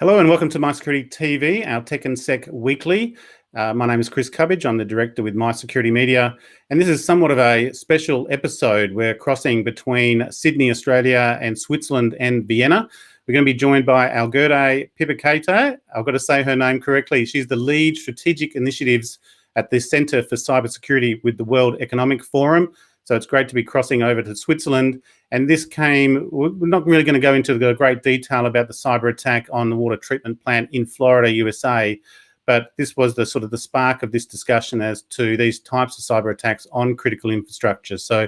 Hello and welcome to MySecurity TV, our Tech and Sec Weekly. My name is Chris Cubbage. I'm the director with MySecurity Media, and this is somewhat of a special episode. We're crossing between Sydney, Australia, and Switzerland and Vienna. We're going to be joined by Algirde Pipikaite. I've got to say her name correctly. She's the lead strategic initiatives at the Centre for Cybersecurity with the World Economic Forum. So it's great to be crossing over to Switzerland. And this came, we're not really going to go into the great detail about the cyber attack on the water treatment plant in Florida, USA, but this was the sort of the spark of this discussion as to these types of cyber attacks on critical infrastructure. So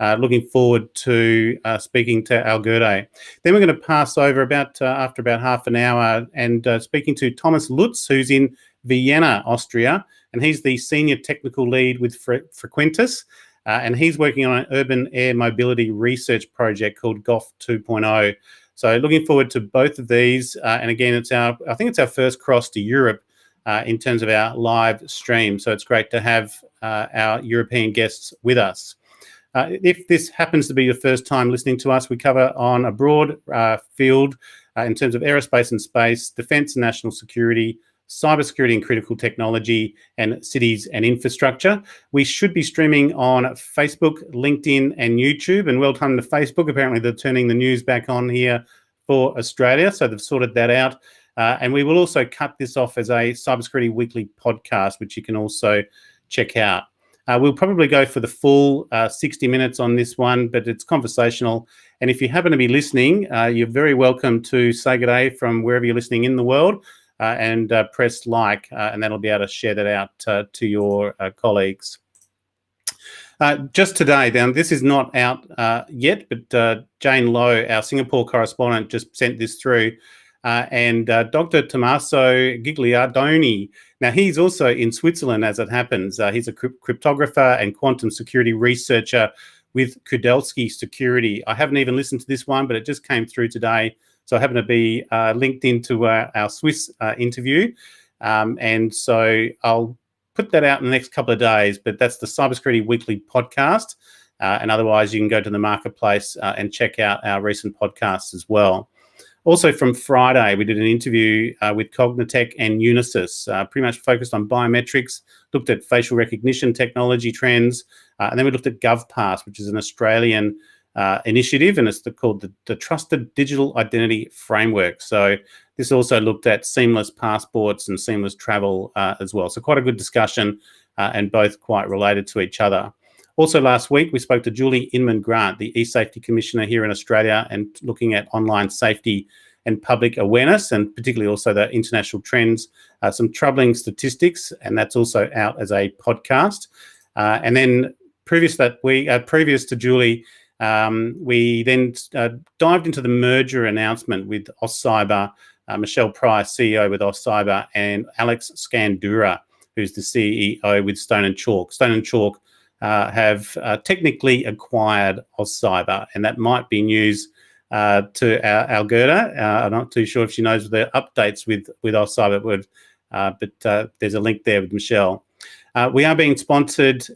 looking forward to speaking to Algirde. Then we're going to pass over after about half an hour and speaking to Thomas Lutz, who's in Vienna, Austria, and he's the senior technical lead with Frequentis. And he's working on an urban air mobility research project called GOF 2.0. So looking forward to both of these. And again, I think it's our first cross to Europe in terms of our live stream. So it's great to have our European guests with us. If this happens to be your first time listening to us, we cover on a broad field in terms of aerospace and space, defence and national security, cybersecurity and critical technology, and cities and infrastructure. We should be streaming on Facebook, LinkedIn, and YouTube. And well done to Facebook. Apparently, they're turning the news back on here for Australia, so they've sorted that out. And we will also cut this off as a Cybersecurity Weekly podcast, which you can also check out. We'll probably go for the full 60 minutes on this one, but it's conversational. And if you happen to be listening, you're very welcome to say good day from wherever you're listening in the world. And press like, and that'll be able to share that out to your colleagues. Just today, now this is not out yet, but Jane Lowe, our Singapore correspondent, just sent this through. And Dr. Tommaso Gigliardoni, now he's also in Switzerland as it happens. He's a cryptographer and quantum security researcher with Kudelski Security. I haven't even listened to this one, but it just came through today. So I happen to be linked into our Swiss interview. And so I'll put that out in the next couple of days, but that's the Cybersecurity Weekly podcast. And otherwise, you can go to the marketplace and check out our recent podcasts as well. Also from Friday, we did an interview with Cognitech and Unisys, pretty much focused on biometrics, looked at facial recognition technology trends, and then we looked at GovPass, which is an Australian initiative, and it's called the Trusted Digital Identity Framework. So this also looked at seamless passports and seamless travel as well. So quite a good discussion and both quite related to each other. Also last week, we spoke to Julie Inman-Grant, the e-safety commissioner here in Australia, and looking at online safety and public awareness, and particularly also the international trends, some troubling statistics, and that's also out as a podcast. And then previous to Julie, we then dived into the merger announcement with Ausscyber, Michelle Price, CEO with Ausscyber, and Alex Scandura, who's the CEO with Stone & Chalk. Stone & Chalk have technically acquired Ausscyber, and that might be news to Algirde. I'm not too sure if she knows the updates with Ausscyber, but there's a link there with Michelle. We are being sponsored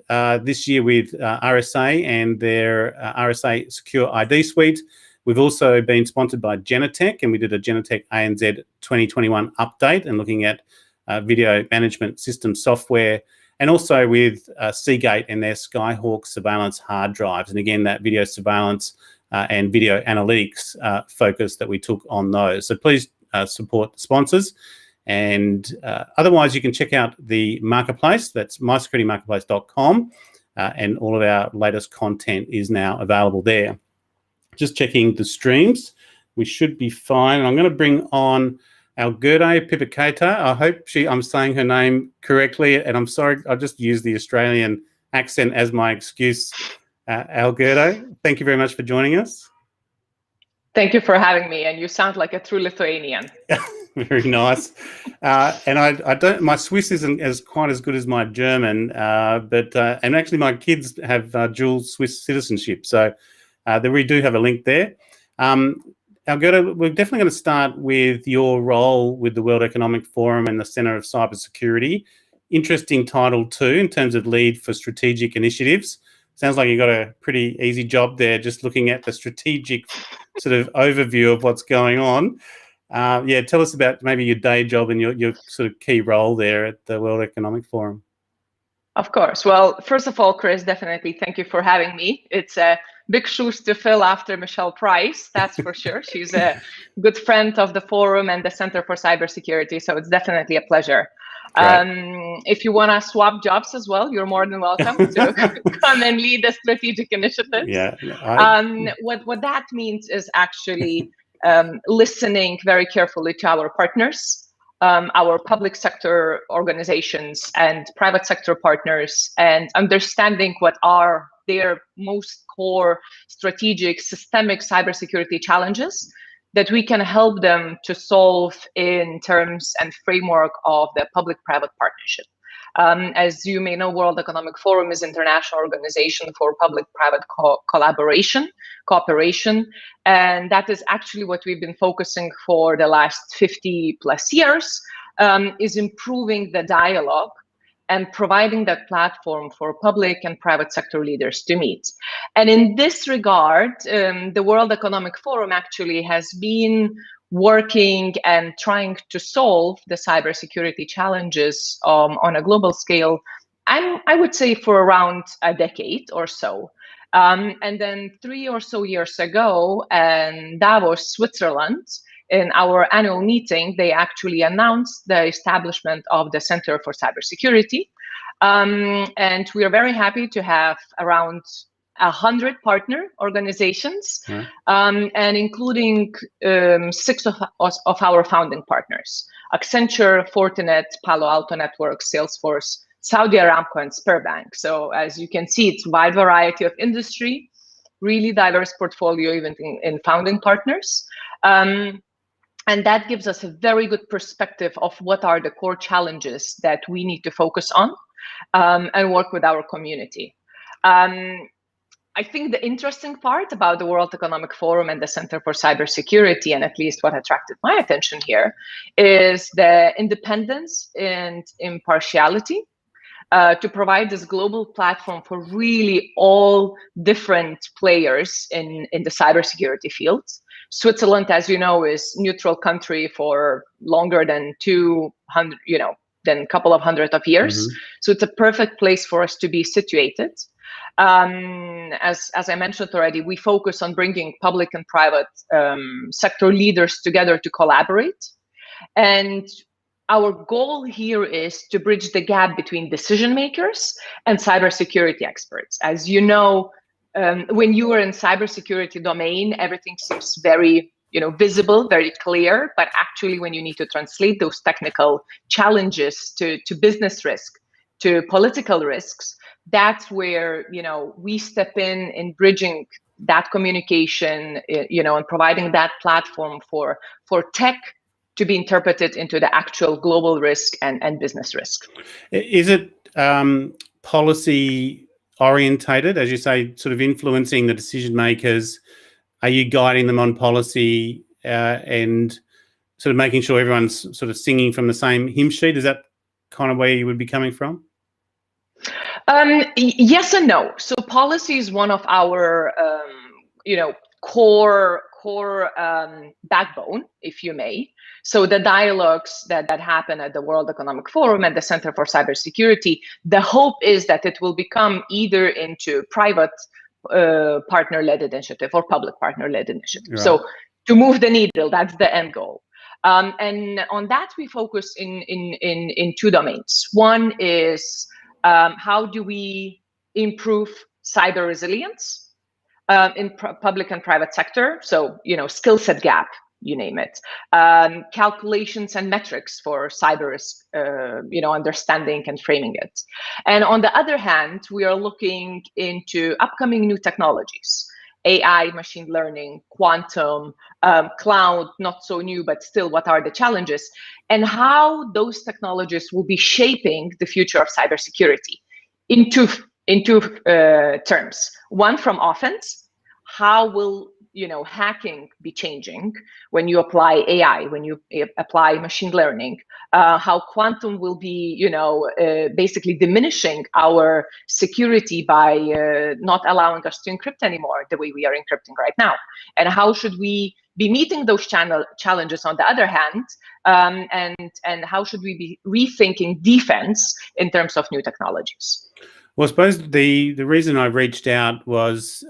this year with RSA and their RSA Secure ID Suite. We've also been sponsored by Genetec, and we did a Genetec ANZ 2021 update and looking at video management system software, and also with Seagate and their Skyhawk surveillance hard drives. And again, that video surveillance and video analytics focus that we took on those. So please support the sponsors. And otherwise, you can check out the marketplace. That's mysecuritymarketplace.com. And all of our latest content is now available there. Just checking the streams. We should be fine. And I'm going to bring on Algirde Pipikaite. I hope I'm saying her name correctly. And I'm sorry, I just used the Australian accent as my excuse. Algirde, thank you very much for joining us. Thank you for having me. And you sound like a true Lithuanian. Very nice. And I don't. My Swiss isn't quite as good as my German, but and actually my kids have dual Swiss citizenship, so we do have a link there. Algirde, we're definitely going to start with your role with the World Economic Forum and the Centre of Cybersecurity. Interesting title too, in terms of lead for strategic initiatives. Sounds like you got a pretty easy job there, just looking at the strategic sort of overview of what's going on. Yeah, tell us about maybe your day job and your sort of key role there at the World Economic Forum. Of course. Well, first of all, Chris, definitely thank you for having me. It's a big shoes to fill after Michelle Price, that's for sure. She's a good friend of the forum and the Center for Cybersecurity, so it's definitely a pleasure. If you want to swap jobs as well, you're more than welcome to come and lead the strategic initiatives. Yeah. What that means is actually listening very carefully to our partners, our public sector organizations and private sector partners, and understanding what are their most core strategic systemic cybersecurity challenges that we can help them to solve in terms and framework of the public-private partnership. As you may know, World Economic Forum is an international organization for public-private cooperation, and that is actually what we've been focusing for the last 50 plus years, is improving the dialogue and providing that platform for public and private sector leaders to meet. And in this regard, the World Economic Forum actually has been working and trying to solve the cybersecurity challenges on a global scale, I would say for around a decade or so. And then 3 or so years ago, in Davos, Switzerland, in our annual meeting, they actually announced the establishment of the Center for Cybersecurity. And we are very happy to have around 100 partner organizations, and including 6 of our founding partners: Accenture, Fortinet, Palo Alto Networks, Salesforce, Saudi Aramco, and Sberbank. So as you can see, it's a wide variety of industry, really diverse portfolio, even in founding partners. And that gives us a very good perspective of what are the core challenges that we need to focus on and work with our community. I think the interesting part about the World Economic Forum and the Center for Cybersecurity, and at least what attracted my attention here, is the independence and impartiality to provide this global platform for really all different players in the cybersecurity field. Switzerland, as you know, is neutral country for longer than 200, than a couple of hundred of years. So it's a perfect place for us to be situated. As I mentioned already, we focus on bringing public and private sector leaders together to collaborate. And our goal here is to bridge the gap between decision makers and cybersecurity experts. As you know, when you are in cybersecurity domain, everything seems very visible, very clear, but actually when you need to translate those technical challenges to business risk, to political risks, that's where we step in bridging that communication, and providing that platform for tech to be interpreted into the actual global risk and business risk. Is it policy orientated, as you say, sort of influencing the decision makers? Are you guiding them on policy and sort of making sure everyone's sort of singing from the same hymn sheet? Is that kind of where you would be coming from? Yes and no. So policy is one of our, core backbone, if you may. So the dialogues that happen at the World Economic Forum and the Center for Cybersecurity, the hope is that it will become either into private partner-led initiative or public partner-led initiative. Right. So to move the needle, that's the end goal. And on that, we focus in 2 domains. One is how do we improve cyber resilience in public and private sector? So, skill set gap, you name it. Calculations and metrics for cyber risk, understanding and framing it. And on the other hand, we are looking into upcoming new technologies: AI, machine learning, quantum, cloud, not so new, but still what are the challenges, and how those technologies will be shaping the future of cybersecurity into terms. One, from offense: how will hacking be changing when you apply AI, when you apply machine learning? How quantum will be, basically diminishing our security by not allowing us to encrypt anymore the way we are encrypting right now? And how should we be meeting those challenges on the other hand, and how should we be rethinking defense in terms of new technologies? Well, I suppose the reason I reached out was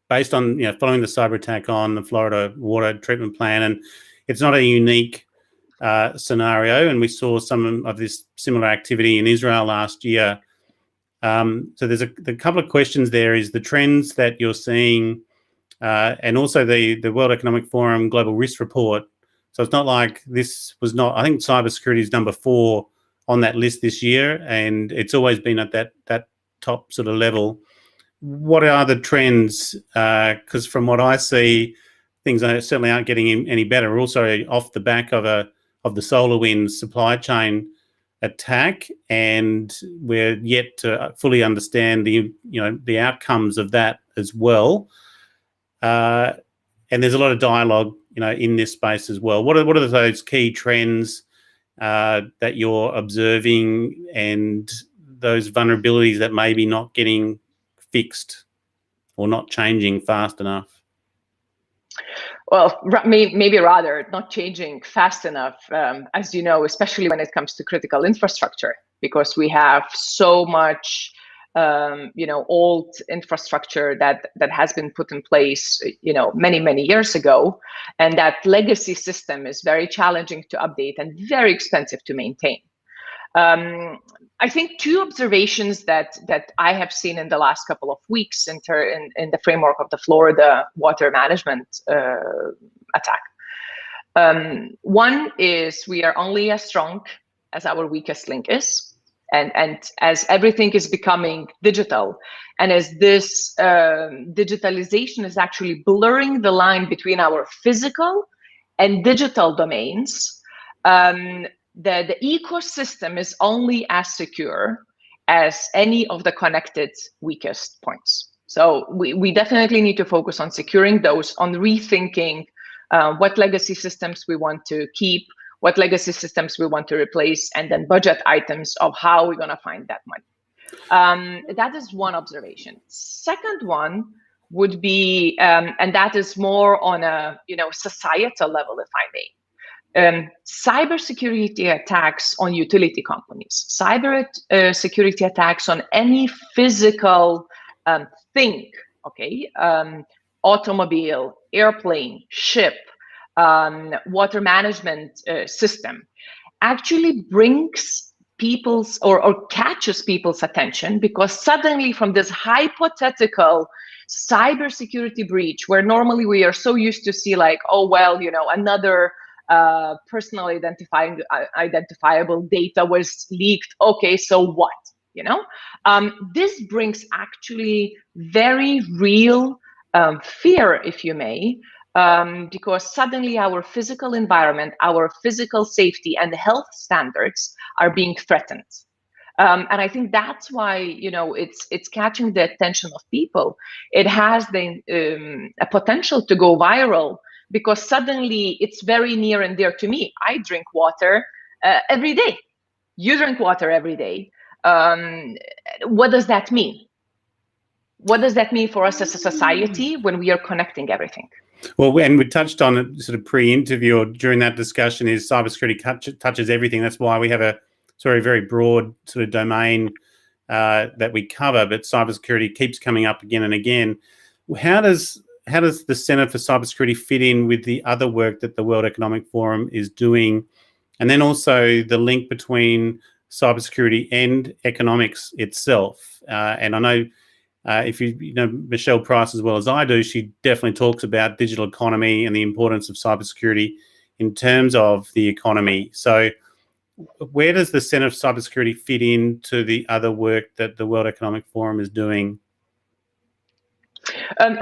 based on following the cyber attack on the Florida water treatment plant, and it's not a unique scenario, and we saw some of this similar activity in Israel last year. So there's a couple of questions there. Is the trends that you're seeing, and also the World Economic Forum Global Risk Report. So it's not like this was not. I think cybersecurity is number 4 on that list this year, and it's always been at that top sort of level. What are the trends? Because from what I see, things certainly aren't getting any better. We're also off the back of the SolarWinds supply chain attack, and we're yet to fully understand the outcomes of that as well. And there's a lot of dialogue, in this space as well. What are those key trends that you're observing, and those vulnerabilities that may be not getting fixed or not changing fast enough? Well, maybe rather not changing fast enough, as you know, especially when it comes to critical infrastructure, because we have so much, old infrastructure that has been put in place, many years ago, and that legacy system is very challenging to update and very expensive to maintain. I think 2 observations that I have seen in the last couple of weeks in the framework of the Florida water management attack. One is we are only as strong as our weakest link is, and as everything is becoming digital, and as this digitalization is actually blurring the line between our physical and digital domains, the ecosystem is only as secure as any of the connected weakest points. So we definitely need to focus on securing those, on rethinking what legacy systems we want to keep, what legacy systems we want to replace, and then budget items of how we're going to find that money. That is one observation. Second one would be, and that is more on a societal level, if I may. Cybersecurity attacks on utility companies, cybersecurity attacks on any physical thing, automobile, airplane, ship, water management system, actually brings people's or catches people's attention, because suddenly from this hypothetical cybersecurity breach, where normally we are so used to see like, oh, well, another personal identifiable data was leaked. Okay, so what? This brings actually very real fear, if you may, because suddenly our physical environment, our physical safety and health standards are being threatened. And I think that's why it's catching the attention of people. It has a potential to go viral, because suddenly it's very near and dear to me. I drink water every day. You drink water every day. What does that mean? What does that mean for us as a society when we are connecting everything? Well, and we touched on it sort of pre-interview or during that discussion, is cybersecurity touches everything. That's why we have a very broad sort of domain that we cover, but cybersecurity keeps coming up again and again. How does the Centre for Cybersecurity fit in with the other work that the World Economic Forum is doing? And then also the link between cybersecurity and economics itself. And I know if you know Michelle Price as well as I do, she definitely talks about digital economy and the importance of cybersecurity in terms of the economy. So where does the Centre for Cybersecurity fit into the other work that the World Economic Forum is doing?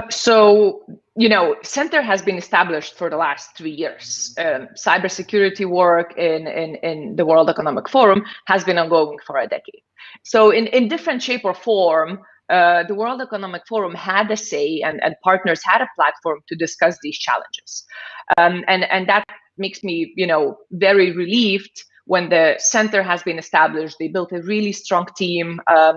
Center has been established for the last 3 years. Cybersecurity work in the World Economic Forum has been ongoing for a decade. So in different shape or form, the World Economic Forum had a say, and partners had a platform to discuss these challenges. And that makes me, very relieved when the center has been established, they built a really strong team. A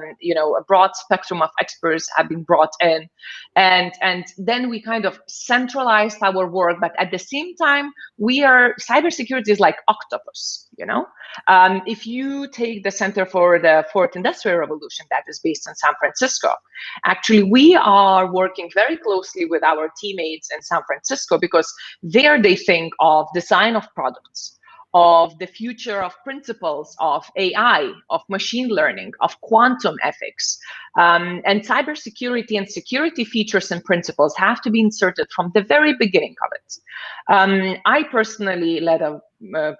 broad spectrum of experts have been brought in, and then we kind of centralized our work. But at the same time, cybersecurity is like octopus. If you take the Center for the Fourth Industrial Revolution that is based in San Francisco, actually we are working very closely with our teammates in San Francisco, because there they think of design of products, of the future of principles of AI, of machine learning, of quantum ethics. And cybersecurity and security features and principles have to be inserted from the very beginning of it. I personally led a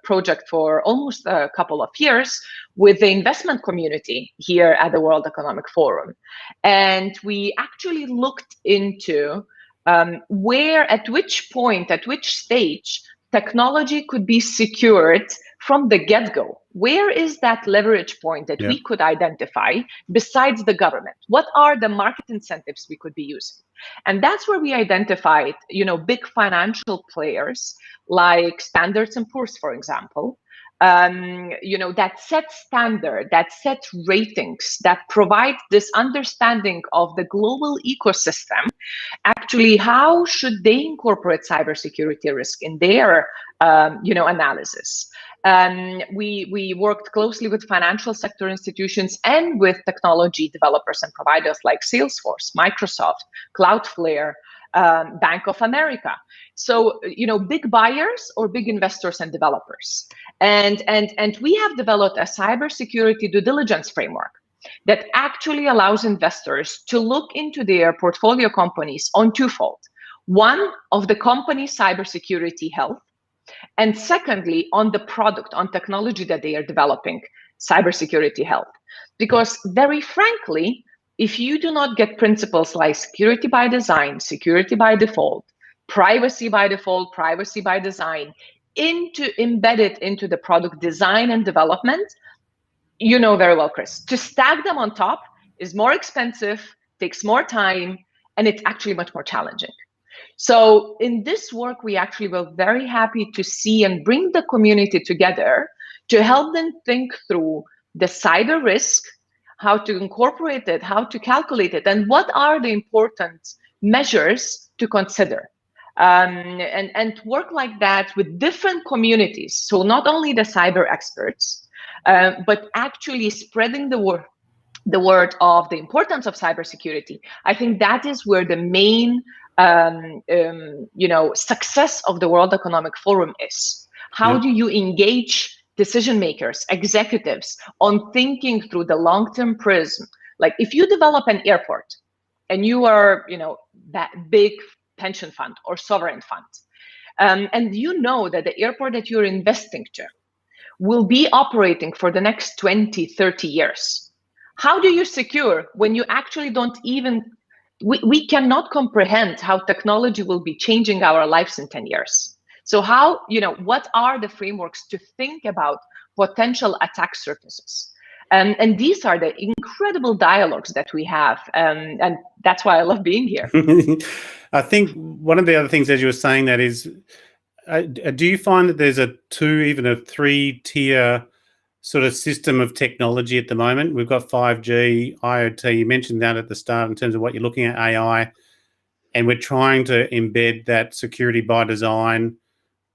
project for almost a couple of years with the investment community here at the World Economic Forum. And we actually looked into at which point, at which stage, technology could be secured from the get-go. Where is that leverage point that we could identify besides the government? What are the market incentives we could be using? And that's where we identified, big financial players like Standards and Poor's, for example, that set standard, that set ratings, that provide this understanding of the global ecosystem. Actually, how should they incorporate cybersecurity risk in their, analysis? We worked closely with financial sector institutions and with technology developers and providers like Salesforce, Microsoft, Cloudflare, Bank of America. So, big buyers or big investors and developers. And we have developed a cybersecurity due diligence framework that actually allows investors to look into their portfolio companies on twofold. One, of the company's cybersecurity health, and secondly, on the product, on technology that they are developing, cybersecurity health. Because very frankly, if you do not get principles like security by design, security by default, privacy by default, privacy by design, embedded into the product design and development, you know very well, Chris, to stack them on top is more expensive, takes more time, and it's actually much more challenging. So in this work, we actually were very happy to see and bring the community together to help them think through the cyber risk, how to incorporate it, how to calculate it, and what are the important measures to consider. And work like that with different communities. So not only the cyber experts, but actually spreading the word of the importance of cybersecurity. I think that is where the main success of the World Economic Forum is. How do you engage decision makers, executives, on thinking through the long-term prism? Like if you develop an airport and you are, that big pension fund or sovereign fund, and you know that the airport that you're investing to will be operating for the next 20, 30 years. How do you secure when you actually don't even, we cannot comprehend how technology will be changing our lives in 10 years. So how, what are the frameworks to think about potential attack surfaces? And these are the incredible dialogues that we have. And that's why I love being here. I think one of the other things, as you were saying, that is, do you find that there's a 2, even a 3-tier sort of system of technology at the moment? We've got 5G, IoT, you mentioned that at the start in terms of what you're looking at, AI, and we're trying to embed that security by design,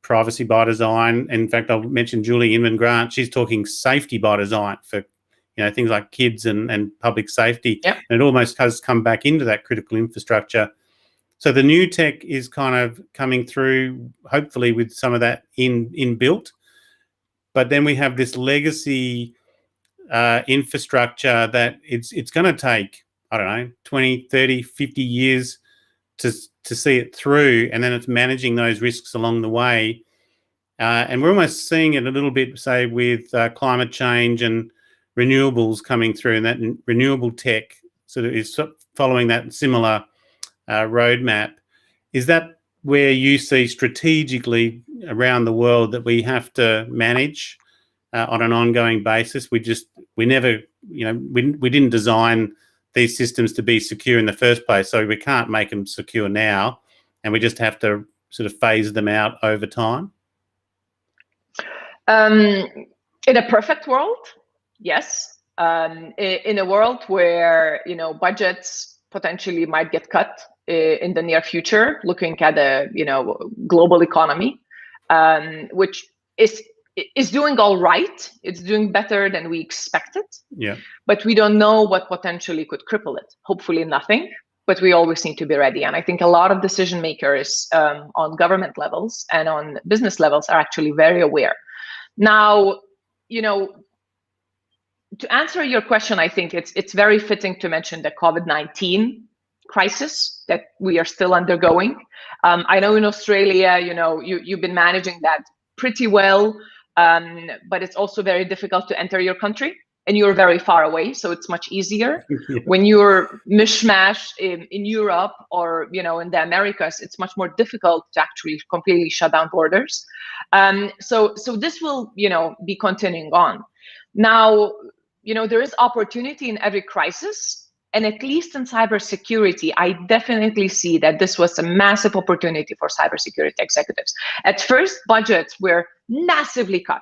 privacy by design. In fact, I'll mention Julie Inman-Grant. She's talking safety by design for things like kids and public safety. Yep. And it almost has come back into that critical infrastructure. So the new tech is kind of coming through, hopefully with some of that inbuilt. But then we have this legacy infrastructure that it's going to take, 20, 30, 50 years to see it through. And then it's managing those risks along the way. And we're almost seeing it a little bit, say, with climate change and renewables coming through, and that renewable tech sort of is following that similar roadmap. Is that where you see strategically around the world that we have to manage on an ongoing basis? We didn't design these systems to be secure in the first place, so we can't make them secure now, and we just have to sort of phase them out over time? In a perfect world, yes. In a world where budgets potentially might get cut in the near future, looking at the global economy, which is doing all right. It's doing better than we expected. Yeah. But we don't know what potentially could cripple it. Hopefully nothing, but we always need to be ready. And I think a lot of decision makers on government levels and on business levels are actually very aware. Now, to answer your question, I think it's very fitting to mention the COVID-19 crisis that we are still undergoing. I know in Australia, you've been managing that pretty well, but it's also very difficult to enter your country, and you're very far away, so it's much easier. Yeah. When you're mishmash in Europe or in the Americas, it's much more difficult to actually completely shut down borders. So this will be continuing on. Now, there is opportunity in every crisis, and at least in cybersecurity, I definitely see that this was a massive opportunity for cybersecurity executives. At first, budgets were massively cut.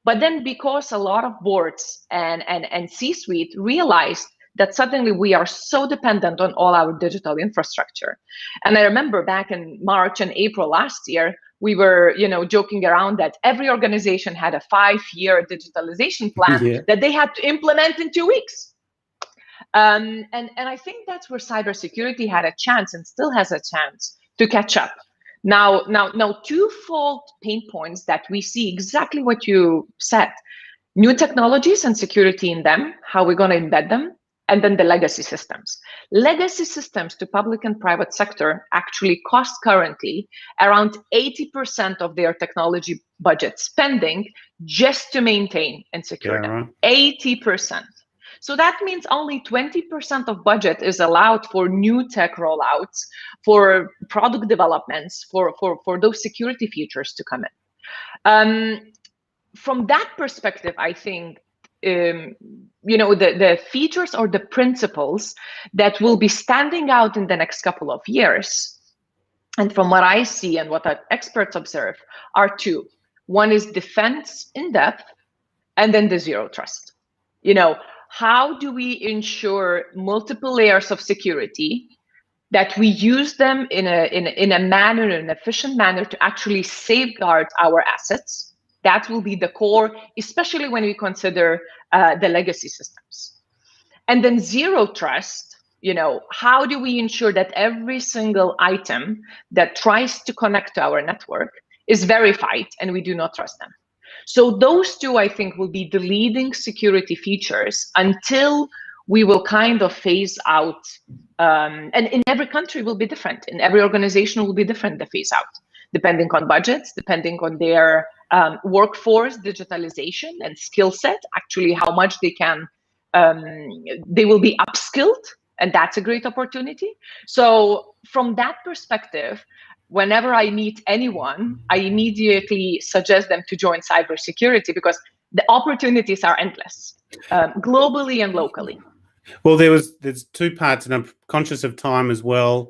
But then because a lot of boards and C-suite realized that suddenly we are so dependent on all our digital infrastructure. And I remember back in March and April last year, we were joking around that every organization had a 5-year digitalization plan that they had to implement in 2 weeks. And I think that's where cybersecurity had a chance and still has a chance to catch up. Now, twofold pain points that we see exactly what you said: new technologies and security in them, how we're going to embed them, and then the legacy systems. Legacy systems to public and private sector actually cost currently around 80% of their technology budget spending just to maintain and secure them. 80%. So that means only 20% of budget is allowed for new tech rollouts, for product developments, for those security features to come in. From that perspective, I think the features or the principles that will be standing out in the next couple of years, and from what I see and what experts observe, are two. One is defense in depth, and then the zero trust. How do we ensure multiple layers of security, that we use them in a manner, in an efficient manner, to actually safeguard our assets? That will be the core, especially when we consider the legacy systems. And then zero trust, how do we ensure that every single item that tries to connect to our network is verified and we do not trust them? So those two, I think, will be the leading security features until we will kind of phase out. And in every country will be different. In every organization will be different, the phase out, depending on budgets, depending on their workforce, digitalization, and skill set, actually how much they can, they will be upskilled, and that's a great opportunity. So from that perspective, whenever I meet anyone, I immediately suggest them to join cybersecurity, because the opportunities are endless, globally and locally. Well, there's two parts, and I'm conscious of time as well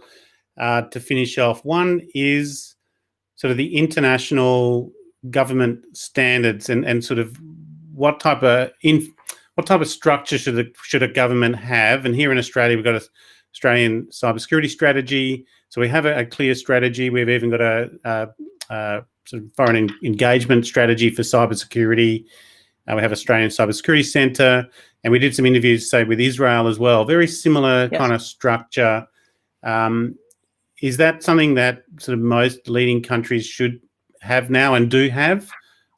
to finish off. One is sort of the international government standards and sort of what type of structure should a government have. And here in Australia, we've got an Australian cybersecurity strategy. So we have a clear strategy. We've even got a sort of foreign engagement strategy for cybersecurity. We have Australian Cybersecurity Centre, and we did some interviews, say, with Israel as well. Very similar kind of structure. Is that something that sort of most leading countries should have now and do have,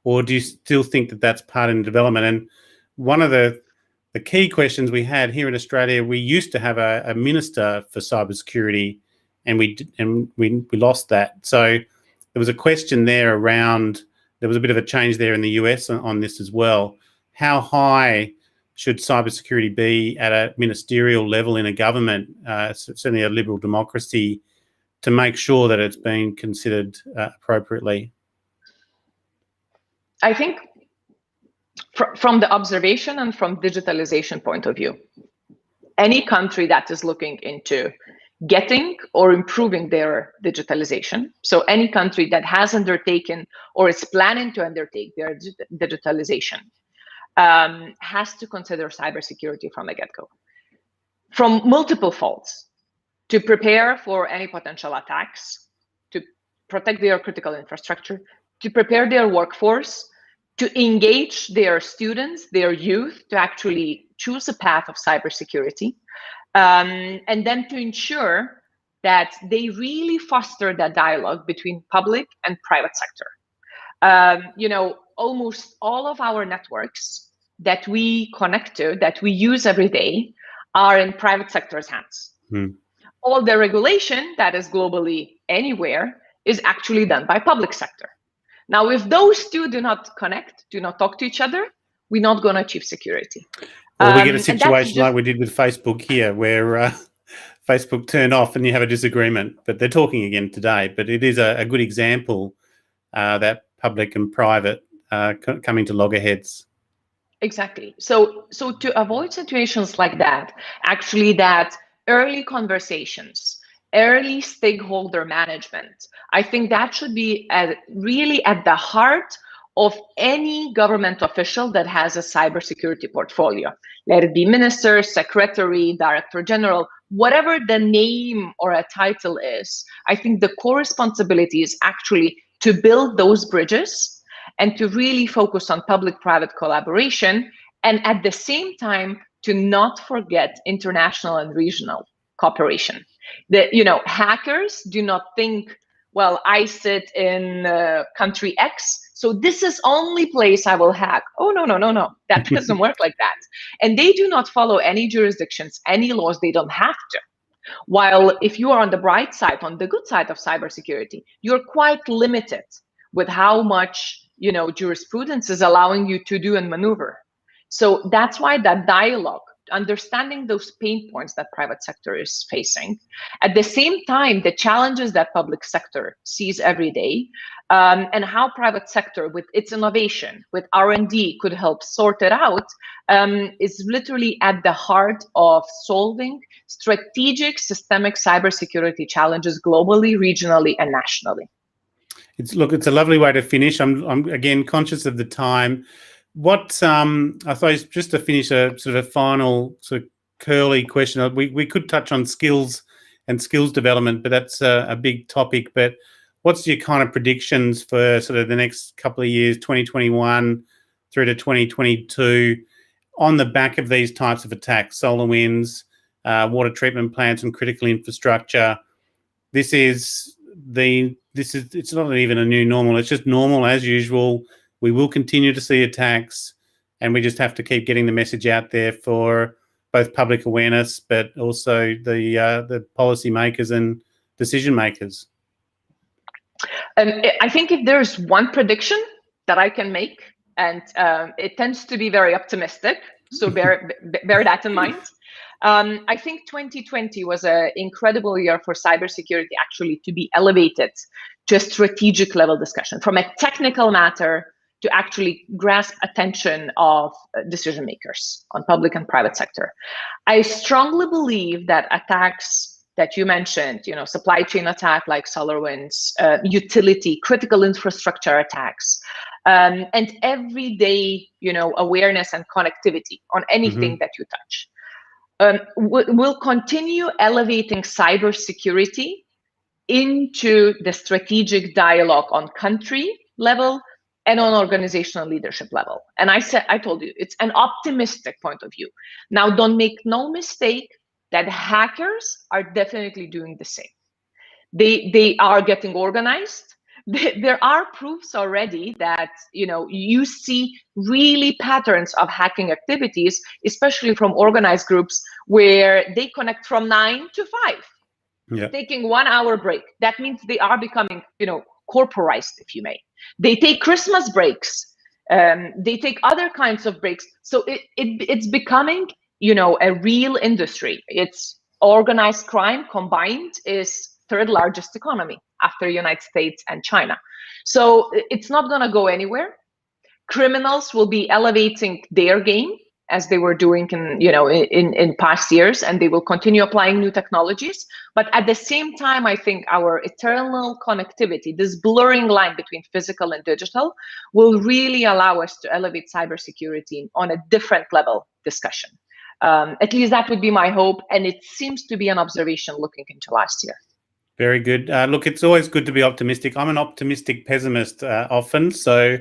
or do you still think that that's part in development? And one of the key questions we had here in Australia, we used to have a minister for cybersecurity, and we lost that. So there was a question there around. There was a bit of a change there in the US on this as well. How high should cybersecurity be at a ministerial level in a government, certainly a liberal democracy, to make sure that it's being considered appropriately? I think from the observation and from digitalization point of view, any country that is looking into getting or improving their digitalization. So any country that has undertaken or is planning to undertake their digitalization has to consider cybersecurity from the get-go, from multiple folds, to prepare for any potential attacks, to protect their critical infrastructure, to prepare their workforce, to engage their students, their youth, to actually choose a path of cybersecurity, and then to ensure that they really foster that dialogue between public and private sector. Almost all of our networks that we connect to, that we use every day, are in private sector's hands. All the regulation that is globally anywhere is actually done by public sector. Now, if those two do not connect, do not talk to each other, we're not going to achieve security. Or we get a situation like we did with Facebook here, where Facebook turned off and you have a disagreement, but they're talking again today. But it is a good example that public and private coming to loggerheads. Exactly. So to avoid situations like that, actually that early conversations, early stakeholder management, I think that should be really at the heart of any government official that has a cybersecurity portfolio. Let it be minister, secretary, director general, whatever the name or a title is. I think the core responsibility is actually to build those bridges and to really focus on public-private collaboration, and at the same time to not forget international and regional cooperation. Hackers do not think, well, I sit in country X, so this is only place I will hack. Oh, no. That doesn't work like that. And they do not follow any jurisdictions, any laws. They don't have to. While if you are on the bright side, on the good side of cybersecurity, you're quite limited with how much jurisprudence is allowing you to do and maneuver. So that's why that dialogue, understanding those pain points that private sector is facing, at the same time, the challenges that public sector sees every day, and how private sector with its innovation, with R&D could help sort it out, is literally at the heart of solving strategic systemic cybersecurity challenges globally, regionally, and nationally. It's a lovely way to finish. I'm again conscious of the time. What I suppose, just to finish, a sort of a final sort of curly question. We could touch on skills and skills development, but that's a big topic. But what's your kind of predictions for sort of the next couple of years, 2021 through to 2022, on the back of these types of attacks, solar winds, water treatment plants and critical infrastructure? It's not even a new normal. It's just normal as usual. We will continue to see attacks, and we just have to keep getting the message out there for both public awareness, but also the policy makers and decision makers. I think if there's one prediction that I can make, and it tends to be very optimistic, so bear that in mind. I think 2020 was an incredible year for cybersecurity actually to be elevated to a strategic level discussion, from a technical matter to actually grasp attention of decision makers on public and private sector. I strongly believe that attacks that you mentioned, supply chain attack like SolarWinds, utility, critical infrastructure attacks, and everyday, awareness and connectivity on anything that you touch. We'll continue elevating cybersecurity into the strategic dialogue on country level and on organizational leadership level. And I told you, it's an optimistic point of view. Now, don't make no mistake that hackers are definitely doing the same. They are getting organized. There are proofs already that you see really patterns of hacking activities, especially from organized groups where they connect from 9 to 5, taking 1 hour break. That means they are becoming, corporized, if you may. They take Christmas breaks. They take other kinds of breaks. So it's becoming, a real industry. It's organized crime combined is third largest economy after United States and China. So it's not going to go anywhere. Criminals will be elevating their game as they were doing in past years, and they will continue applying new technologies. But at the same time, I think our eternal connectivity, this blurring line between physical and digital, will really allow us to elevate cybersecurity on a different level discussion. At least that would be my hope, and it seems to be an observation looking into last year. Very good. Look, it's always good to be optimistic. I'm an optimistic pessimist often, so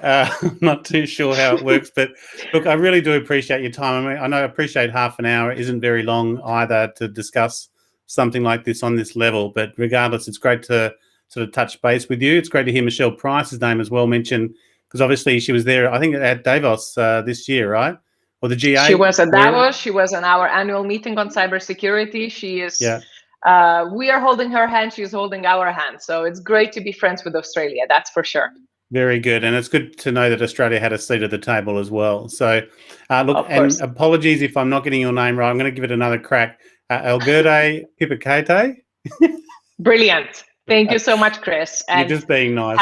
I'm not too sure how it works. But look, I really do appreciate your time. I mean, I appreciate half an hour isn't very long either to discuss something like this on this level. But regardless, it's great to sort of touch base with you. It's great to hear Michelle Price's name as well mentioned, because obviously she was there, I think, at Davos this year, right? Or the GA? She was at Davos. She was in our annual meeting on cybersecurity. She is... Yeah. We are holding her hand, she's holding our hand. So it's great to be friends with Australia, that's for sure. Very good. And it's good to know that Australia had a seat at the table as well. So look, and apologies if I'm not getting your name right. I'm going to give it another crack. Algirde Pipikaite. Brilliant. Thank you so much, Chris. And you're just being nice.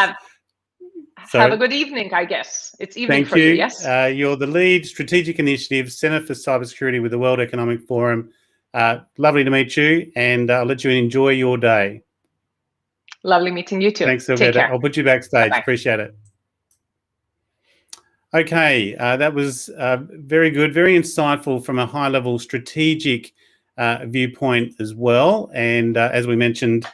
Have a good evening, I guess. It's evening for you, yes? You're the lead strategic initiative, Centre for Cybersecurity with the World Economic Forum. Lovely to meet you, and I'll let you enjoy your day. Lovely meeting you too. Thanks, Algirde. I'll put you backstage. Bye-bye. Appreciate it. Okay, that was very good, very insightful from a high-level strategic viewpoint as well. And as we mentioned,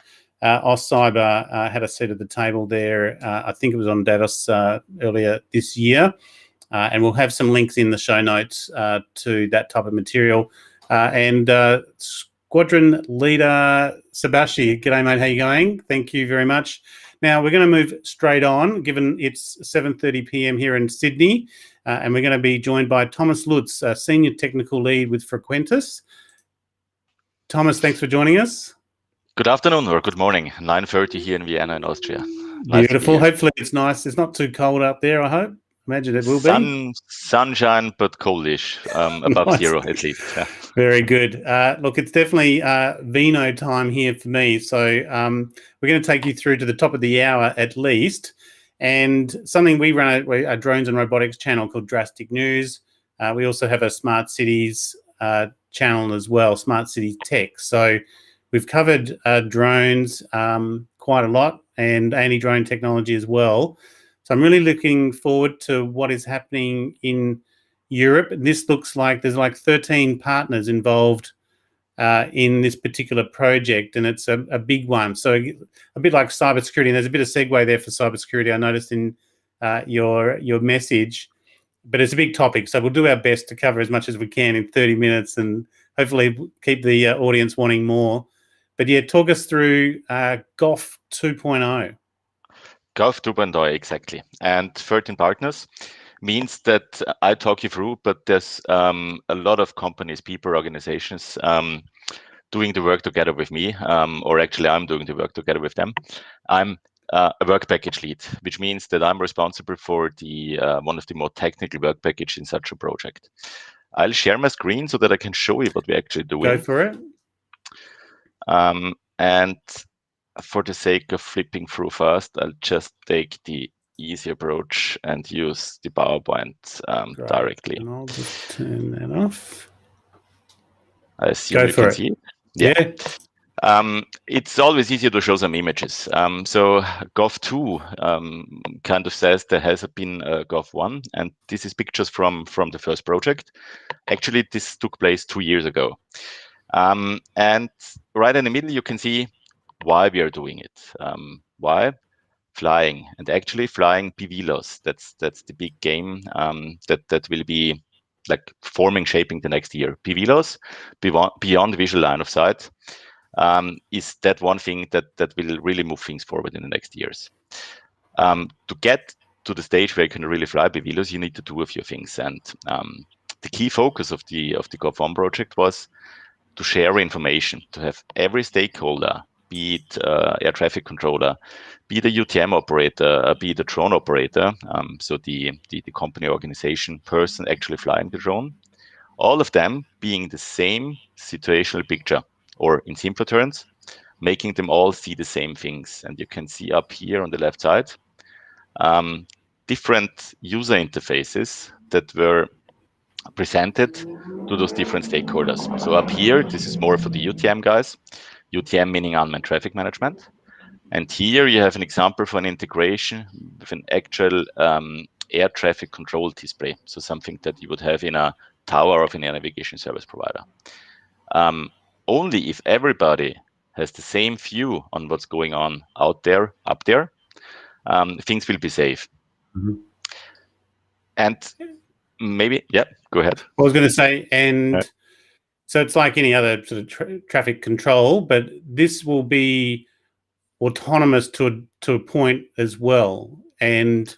AustCyber had a seat at the table there. I think it was on Davos earlier this year. And we'll have some links in the show notes to that type of material. And Squadron Leader Sabashi, g'day mate, how you going? Thank you very much. Now we're going to move straight on, given it's 7:30 p.m. here in Sydney, and we're going to be joined by Thomas Lutz, Senior Technical Lead with Frequentis. Thomas, thanks for joining us. Good afternoon or good morning, 9:30 here in Vienna in Austria. Beautiful. Hopefully it's nice. It's not too cold up there, I hope. Imagine it will be. Sunshine, but coldish, above Nice. Zero at least. Yeah. Very good. Look, it's definitely vino time here for me. So we're going to take you through to the top of the hour at least. And something we run a drones and robotics channel called Drastic News. We also have a Smart Cities channel as well, Smart City Tech. So we've covered drones quite a lot and anti-drone technology as well. So I'm really looking forward to what is happening in Europe. This looks like there's like 13 partners involved in this particular project, and it's a big one. So a bit like cybersecurity, and there's a bit of segue there for cybersecurity, I noticed in your message, but it's a big topic. So we'll do our best to cover as much as we can in 30 minutes and hopefully keep the audience wanting more. But yeah, talk us through GOF 2.0. GOF 2.0, exactly. And 13 partners means that I talk you through, but there's a lot of companies, people, organizations doing the work together with me, or actually I'm doing the work together with them. I'm a work package lead, which means that I'm responsible for the one of the more technical work package in such a project. I'll share my screen so that I can show you what we're actually doing. Go for it. And for the sake of flipping through fast, I'll just take the easy approach and use the PowerPoint directly. And I'll just turn that off. I assume you can see it. Yeah. It's always easier to show some images. So GOF 2 kind of says there has been a GOF 1, and this is pictures from the first project. Actually, this took place 2 years ago. And right in the middle, you can see why we are doing it. Why? Flying, and actually flying PVLOS. That's the big game that will be like shaping the next year. PVLOS, beyond visual line of sight, is that one thing that will really move things forward in the next years. To get to the stage where you can really fly PVLOS, you need to do a few things. And the key focus of the GOF 1 project was to share information, to have every stakeholder, be it air traffic controller, be it a UTM operator, be it a drone operator, so the company, organization, person actually flying the drone, all of them being the same situational picture, or in simpler terms, making them all see the same things. And you can see up here on the left side, different user interfaces that were presented to those different stakeholders. So up here, this is more for the UTM guys, UTM meaning unmanned traffic management. And here you have an example for an integration with an actual air traffic control display. So something that you would have in a tower of an air navigation service provider. Only if everybody has the same view on what's going on out there, up there, things will be safe. Mm-hmm. And maybe, yeah, go ahead. I was going to say, and so it's like any other sort of traffic control, but this will be autonomous to a point as well. And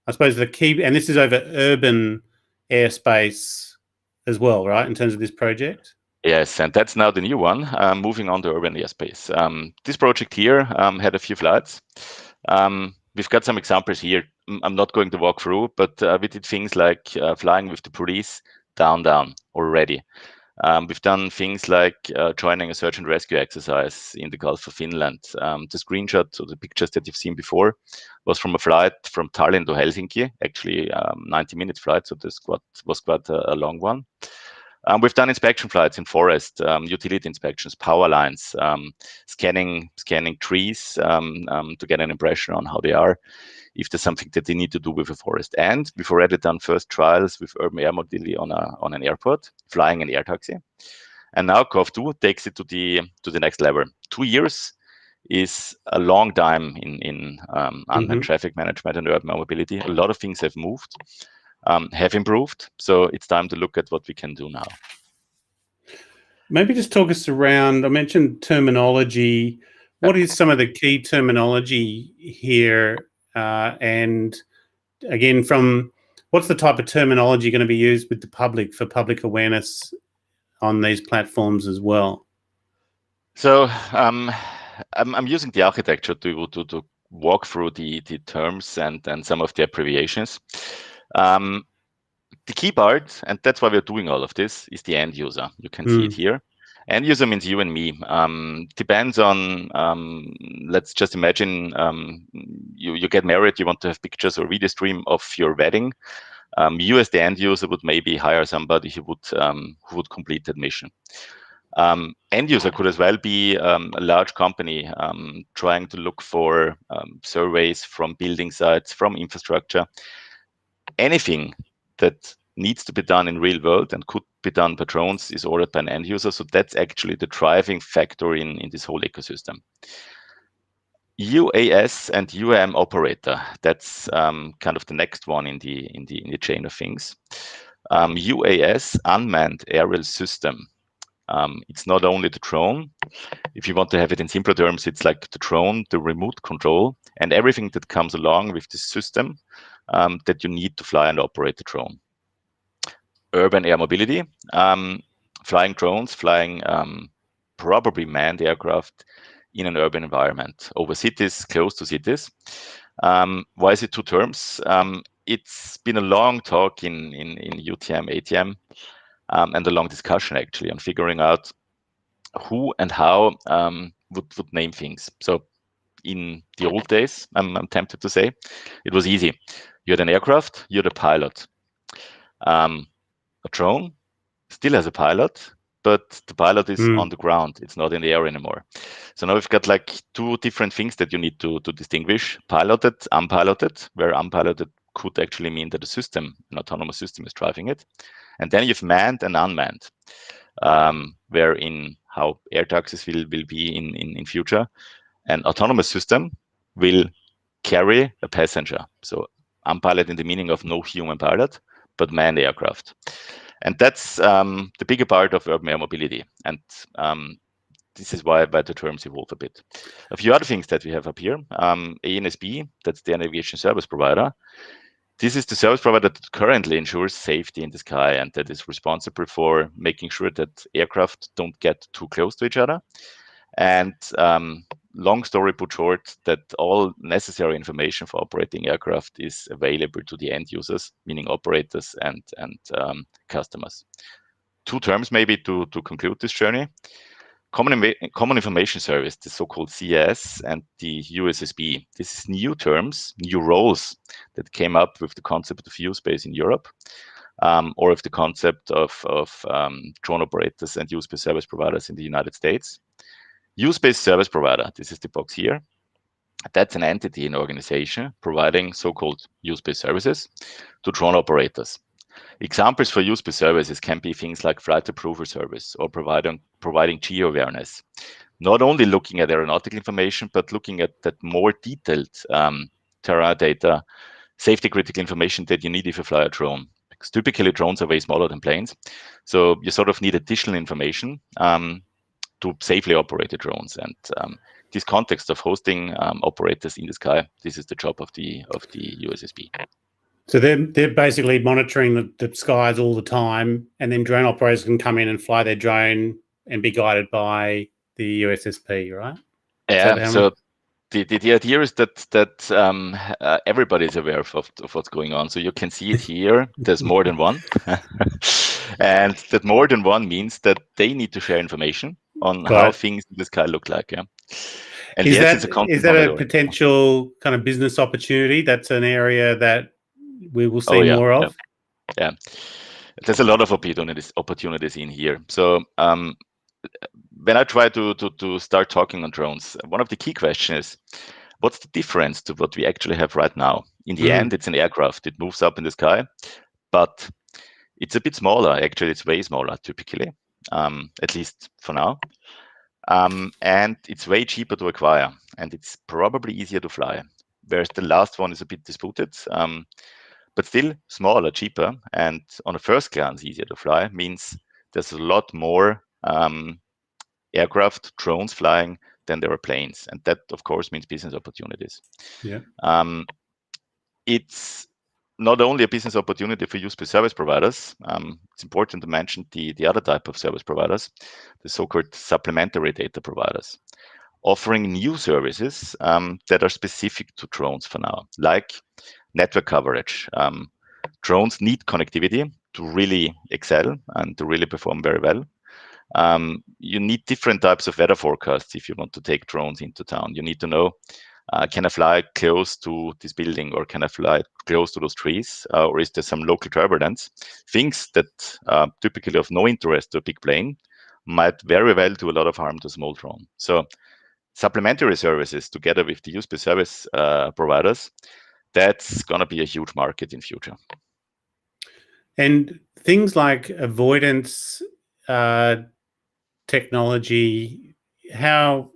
I suppose the key, and this is over urban airspace as well, right, in terms of this project? Yes, and that's now the new one, moving on to urban airspace. This project here had a few flights. We've got some examples here. I'm not going to walk through, but we did things like flying with the police down already. We've done things like joining a search and rescue exercise in the Gulf of Finland. The screenshot or the pictures that you've seen before was from a flight from Tallinn to Helsinki, actually 90-minute flight, so this was quite a long one. We've done inspection flights in forest, utility inspections, power lines, scanning trees to get an impression on how they are, if there's something that they need to do with a forest. And we've already done first trials with urban air mobility on an airport, flying an air taxi. And now GOF 2 takes it to the next level. 2 years is a long time in unmanned traffic management and urban mobility. A lot of things have moved. Have improved. So it's time to look at what we can do now. Maybe just talk us around, I mentioned terminology. What is some of the key terminology here? And again, what's the type of terminology going to be used with the public for public awareness on these platforms as well? So I'm using the architecture to walk through the terms and some of the abbreviations. The key part, and that's why we're doing all of this, is the end user. You can see it here. End user means you and me. Depends on, let's just imagine you get married, you want to have pictures or video stream of your wedding. You as the end user would maybe hire somebody who would complete that mission. End user could as well be a large company trying to look for surveys from building sites, from infrastructure. Anything that needs to be done in real world and could be done by drones is ordered by an end user. So that's actually the driving factor in this whole ecosystem. UAS and UAM operator, that's kind of the next one in the chain of things. UAS, unmanned aerial system. It's not only the drone. If you want to have it in simpler terms, it's like the drone, the remote control, and everything that comes along with the system that you need to fly and operate the drone. Urban air mobility, flying drones, flying probably manned aircraft in an urban environment, over cities, close to cities. Why is it two terms? It's been a long talk in UTM, ATM, and a long discussion actually on figuring out who and how would name things. So in the old days, I'm tempted to say, it was easy. You had an aircraft, you had a pilot. A drone still has a pilot, but the pilot is on the ground. It's not in the air anymore. So now we've got like two different things that you need to distinguish: piloted, unpiloted, where unpiloted could actually mean that a system, an autonomous system, is driving it. And then you've manned and unmanned, where in how air taxis will be in future, an autonomous system will carry a passenger. So unpiloted in the meaning of no human pilot, but manned aircraft. And that's the bigger part of urban air mobility. And this is why the terms evolve a bit. A few other things that we have up here. ANSP, that's the air navigation service provider. This is the service provider that currently ensures safety in the sky and that is responsible for making sure that aircraft don't get too close to each other. And long story put short, that all necessary information for operating aircraft is available to the end users, meaning operators and customers. Two terms maybe to conclude this journey. Common Information Service, the so-called CIS, and the USSB. This is new terms, new roles that came up with the concept of U-Space in Europe. or of the concept of drone operators and use-based service providers in the United States. Use-based service provider, this is the box here. That's an entity in an organization providing so-called use-based services to drone operators. Examples for use-based services can be things like flight approval service or providing geo-awareness. Not only looking at aeronautical information, but looking at that more detailed terrain data, safety critical information that you need if you fly a drone. Because typically drones are way smaller than planes. So you sort of need additional information to safely operate the drones. And this context of hosting operators in the sky, this is the job of the USSP. So they're basically monitoring the skies all the time, and then drone operators can come in and fly their drone and be guided by the USSP, right? Yeah. So the idea is that everybody is aware of what's going on. So you can see it here. There's more than one, and that more than one means that they need to share information on how things in the sky look like. Yeah. And is that a potential kind of business opportunity? That's an area that we will see more of. Yeah, there's a lot of opportunities in here. So when I try to start talking on drones, one of the key questions is, what's the difference to what we actually have right now? In the end, it's an aircraft. It moves up in the sky, but it's a bit smaller. Actually, it's way smaller typically, at least for now. And it's way cheaper to acquire, and it's probably easier to fly. Whereas the last one is a bit disputed, but still smaller, cheaper, and on a first glance easier to fly means there's a lot more aircraft, drones flying than there are planes, and that of course means business opportunities. Yeah. It's not only a business opportunity for use-based service providers. It's important to mention the other type of service providers, the so-called supplementary data providers, offering new services that are specific to drones for now, like network coverage. Drones need connectivity to really excel and to really perform very well. You need different types of weather forecasts if you want to take drones into town. You need to know, can I fly close to this building, or can I fly close to those trees, or is there some local turbulence? Things that typically of no interest to a big plane might very well do a lot of harm to a small drone. So supplementary services together with the use-based service providers, that's going to be a huge market in future. And things like avoidance technology, how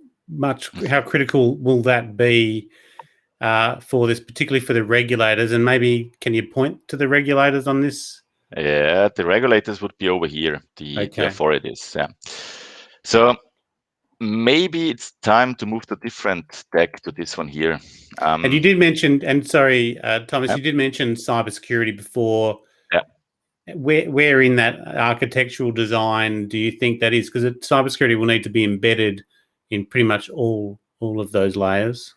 critical will that be for this, particularly for the regulators? And maybe can you point to the regulators on this? Yeah, the regulators would be over here, the authorities. Yeah. So maybe it's time to move to different deck to this one here. And you did mention, and sorry, Thomas, you did mention cybersecurity before. Yeah. Where in that architectural design do you think that is? Because cybersecurity will need to be embedded in pretty much all of those layers.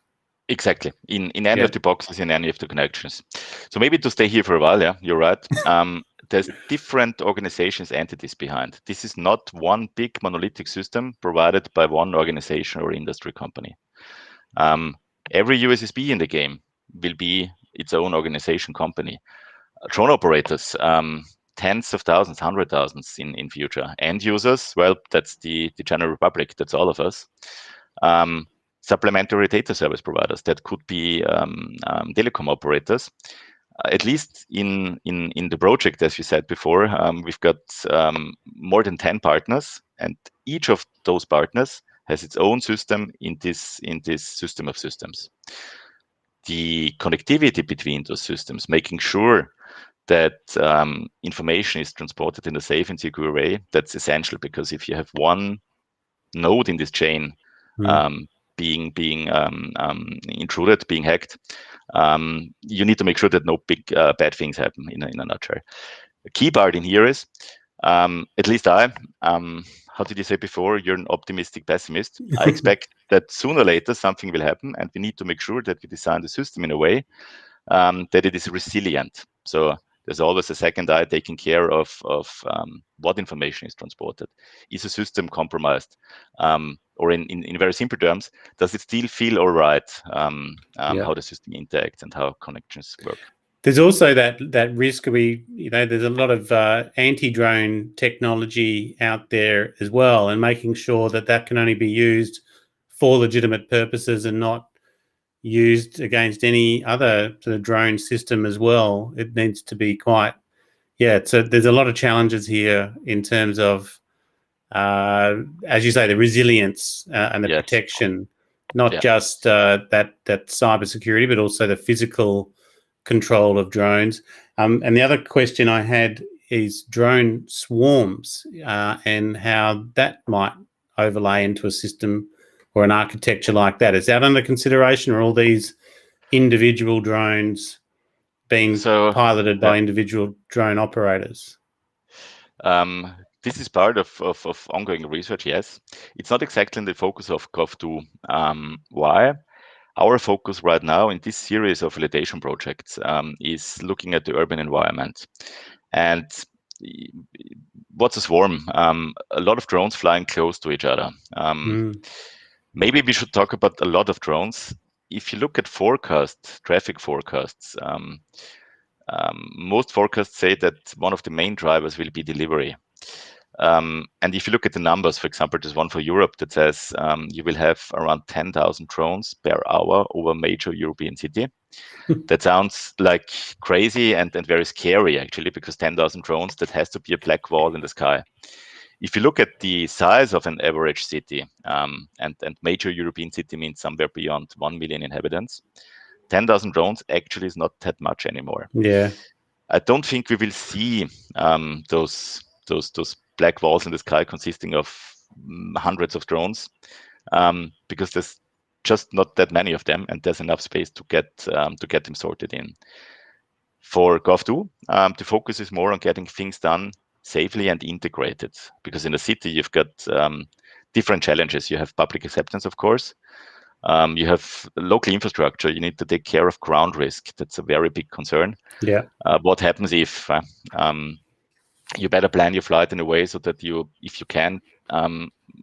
Exactly. In any of the boxes, in any of the connections. So maybe to stay here for a while, yeah, you're right. There's different organizations, entities behind. This is not one big monolithic system provided by one organization or industry company. Every USSP in the game will be its own organization company. Drone operators, tens of thousands, 100,000s in future. End users, well, that's the general public, that's all of us. Supplementary data service providers, that could be telecom operators. At least in the project, as we said before, we've got more than 10 partners, and each of those partners has its own system in this system of systems. The connectivity between those systems, making sure that information is transported in a safe and secure way, that's essential, because if you have one node in this chain being intruded, being hacked, you need to make sure that no big bad things happen in a nutshell. The key part in here is, at least how did you say before, you're an optimistic pessimist. I expect that sooner or later something will happen, and we need to make sure that we design the system in a way that it is resilient. So there's always a second eye taking care of what information is transported. Is a system compromised? Or in very simple terms, does it still feel all right how the system interacts and how connections work? There's also that risk. There's a lot of anti-drone technology out there as well, and making sure that can only be used for legitimate purposes and not used against any other sort of drone system as well. It needs to be quite, so there's a lot of challenges here in terms of, as you say, the resilience and the protection, not just that cybersecurity, but also the physical control of drones. And the other question I had is drone swarms and how that might overlay into a system or an architecture like that. Is that under consideration, or all these individual drones being piloted by individual drone operators? This is part of ongoing research, yes. It's not exactly in the focus of GOF 2. Why? Our focus right now in this series of validation projects is looking at the urban environment. And what's a swarm? A lot of drones flying close to each other. Maybe we should talk about a lot of drones. If you look at traffic forecasts, most forecasts say that one of the main drivers will be delivery. And if you look at the numbers, for example, there's one for Europe that says you will have around 10,000 drones per hour over a major European city. That sounds like crazy and very scary, actually, because 10,000 drones, that has to be a black wall in the sky. If you look at the size of an average city, and major European city means somewhere beyond 1 million inhabitants, 10,000 drones actually is not that much anymore. Yeah, I don't think we will see those black walls in the sky consisting of hundreds of drones, because there's just not that many of them, and there's enough space to get them sorted in. For GOF 2, the focus is more on getting things done safely and integrated, because in the city you've got different challenges. You have public acceptance, of course. You have local infrastructure. You need to take care of ground risk. That's a very big concern. Yeah. What happens if you better plan your flight in a way so that if you can,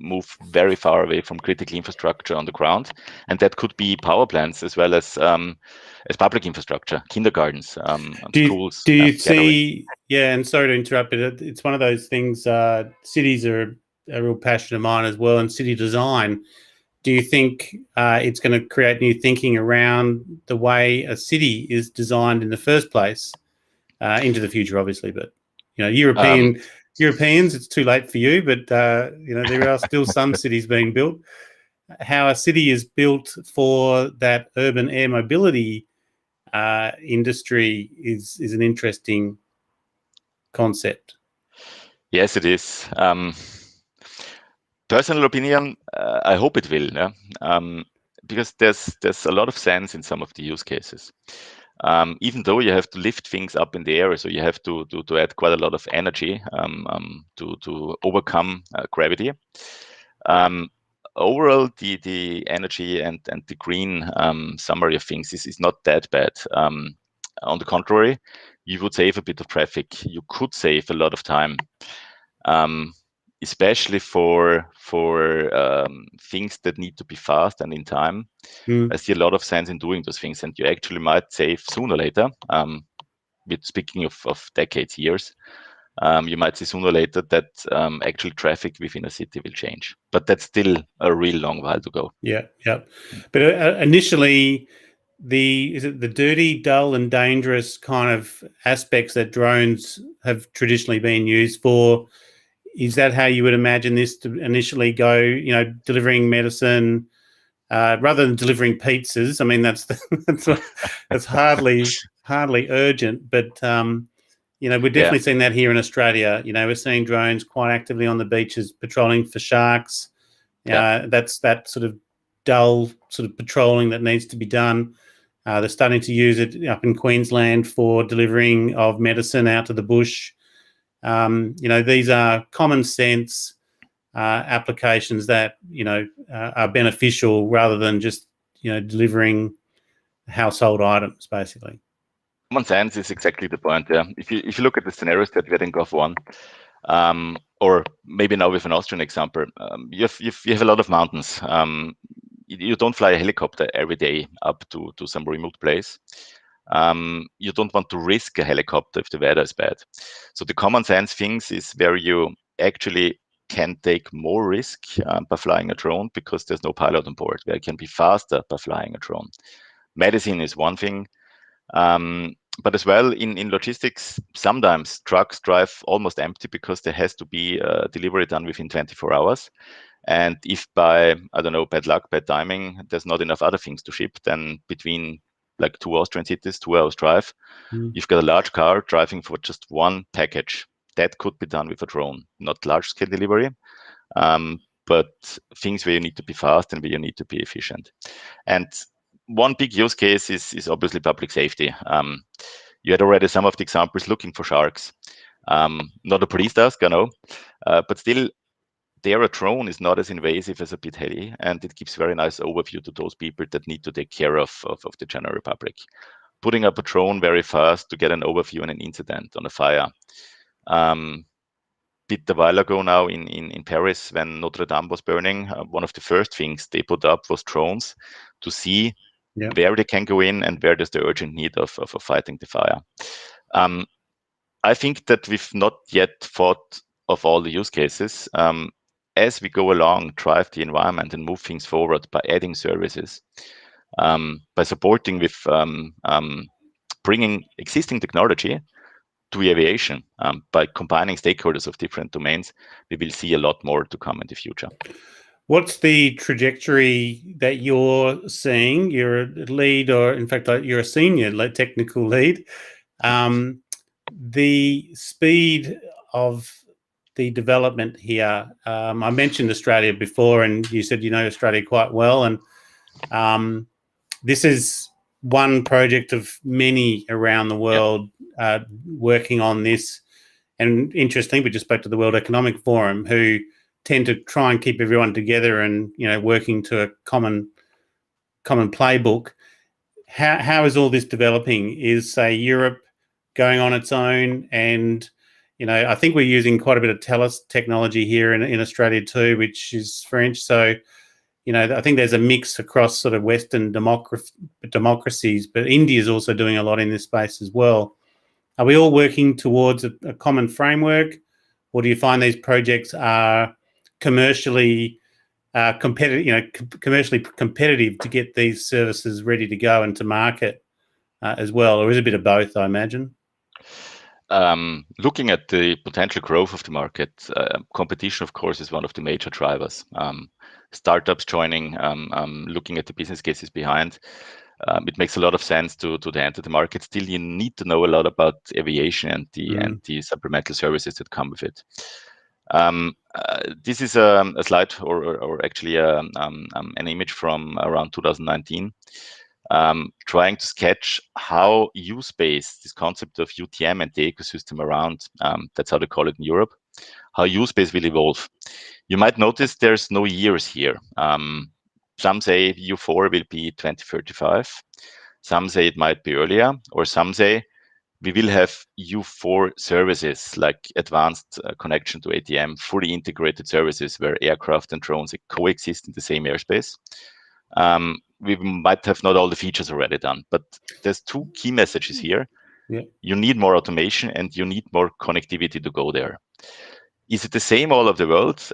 move very far away from critical infrastructure on the ground, and that could be power plants as well as public infrastructure, kindergartens, schools. Do you see? Yeah, and sorry to interrupt, but it's one of those things. Cities are a real passion of mine as well, and city design. Do you think it's going to create new thinking around the way a city is designed in the first place into the future, obviously? But Europeans, it's too late for you, but there are still some cities being built. How a city is built for that urban air mobility industry is an interesting concept. Yes, it is. Personal opinion, I hope it will, because there's a lot of sense in some of the use cases. Even though you have to lift things up in the air, so you have to add quite a lot of energy to overcome gravity. Overall, the energy and the green summary of things is not that bad. On the contrary, you would save a bit of traffic. You could save a lot of time, especially for things that need to be fast and in time. I see a lot of sense in doing those things, and you actually might save sooner or later. Speaking of decades, years, you might see sooner or later that actually traffic within a city will change. But that's still a real long while to go. Yeah. But initially, is it the dirty, dull, and dangerous kind of aspects that drones have traditionally been used for? Is that how you would imagine this to initially go? Delivering medicine rather than delivering pizzas. I mean, that's hardly urgent, but we're definitely seeing that here in Australia. We're seeing drones quite actively on the beaches patrolling for sharks. That's that sort of dull sort of patrolling that needs to be done. They're starting to use it up in Queensland for delivering of medicine out to the bush. These are common sense applications that are beneficial rather than just delivering household items, basically. Common sense is exactly the point. Yeah, if you look at the scenarios that we had in GOF 1, or maybe now with an Austrian example, you have a lot of mountains. You don't fly a helicopter every day up to some remote place. You don't want to risk a helicopter if the weather is bad. So the common sense things is where you actually can take more risk by flying a drone because there's no pilot on board, where it can be faster by flying a drone. Medicine is one thing. But as well in logistics, sometimes trucks drive almost empty because there has to be a delivery done within 24 hours. And if by, I don't know, bad luck, bad timing, there's not enough other things to ship, then between like 2 Austrian cities, 2 hours drive, you've got a large car driving for just one package. That could be done with a drone, not large scale delivery, but things where you need to be fast and where you need to be efficient. And one big use case is obviously public safety. You had already some of the examples looking for sharks. Not a police task, I know, but still, there a drone is not as invasive as a pit heli, and it gives very nice overview to those people that need to take care of the general public. Putting up a drone very fast to get an overview on an incident, on a fire. Bit a while ago now in Paris, when Notre Dame was burning, one of the first things they put up was drones to see where they can go in and where there's the urgent need of fighting the fire. I think that we've not yet thought of all the use cases. As we go along, drive the environment and move things forward by adding services, by supporting with bringing existing technology to aviation, by combining stakeholders of different domains, we will see a lot more to come in the future. What's the trajectory that you're seeing? You're a lead, or in fact, you're a senior technical lead. The speed of the development here. I mentioned Australia before, and you said you know Australia quite well. And this is one project of many around the world working on this. And interesting, we just spoke to the World Economic Forum, who tend to try and keep everyone together and working to a common playbook. How is all this developing? Is, say, Europe going on its own? And I think we're using quite a bit of TELUS technology here in Australia too, which is French. So, I think there's a mix across sort of Western democracies, but India is also doing a lot in this space as well. Are we all working towards a common framework, or do you find these projects are commercially competitive to get these services ready to go and to market as well, or is it a bit of both, I imagine? Looking at the potential growth of the market, competition, of course, is one of the major drivers. Startups joining, looking at the business cases behind, it makes a lot of sense to enter the market. Still, you need to know a lot about aviation and the supplemental services that come with it. This is a slide, or actually an image from around 2019. Trying to sketch how U-Space, this concept of UTM and the ecosystem around, that's how they call it in Europe, how U-Space will evolve. You might notice there's no years here. Some say U4 will be 2035. Some say it might be earlier, or some say we will have U4 services like advanced connection to ATM, fully integrated services where aircraft and drones coexist in the same airspace. We might have not all the features already done, but there's two key messages here. You need more automation and you need more connectivity to go there. Is it the same all over the world?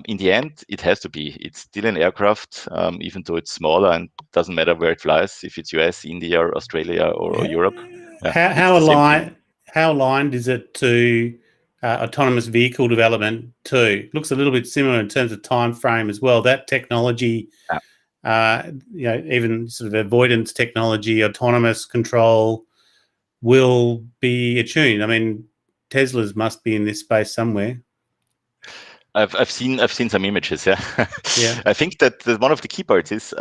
In the end, it has to be. It's still an aircraft, even though it's smaller, and doesn't matter where it flies, if it's US, India, or Australia, or Europe. How aligned is it to autonomous vehicle development too? Looks a little bit similar in terms of time frame as well. That technology, even sort of avoidance technology, autonomous control will be attuned. I mean, Teslas must be in this space somewhere. I've seen some images. I think that one of the key parts is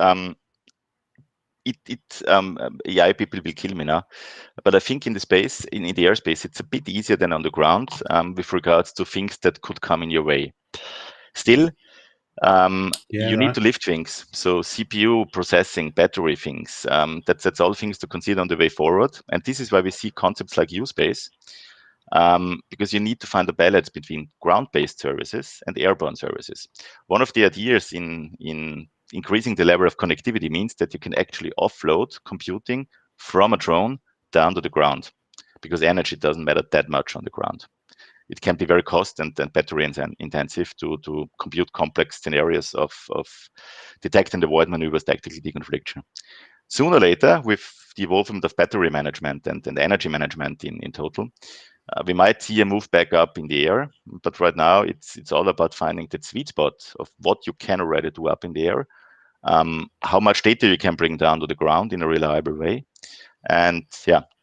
AI people will kill me now, but I think in the space, in the airspace, it's a bit easier than on the ground with regards to things that could come in your way. Still, you need to lift things. So CPU, processing, battery things, that's all things to consider on the way forward. And this is why we see concepts like U-Space, because you need to find a balance between ground-based services and airborne services. One of the ideas in increasing the level of connectivity means that you can actually offload computing from a drone down to the ground, because energy doesn't matter that much on the ground. It can be very cost and battery intensive to compute complex scenarios of detect and avoid maneuvers, tactical deconfliction. Sooner or later, with the involvement of battery management and energy management in total, we might see a move back up in the air. But right now, it's all about finding that sweet spot of what you can already do up in the air, how much data you can bring down to the ground in a reliable way, and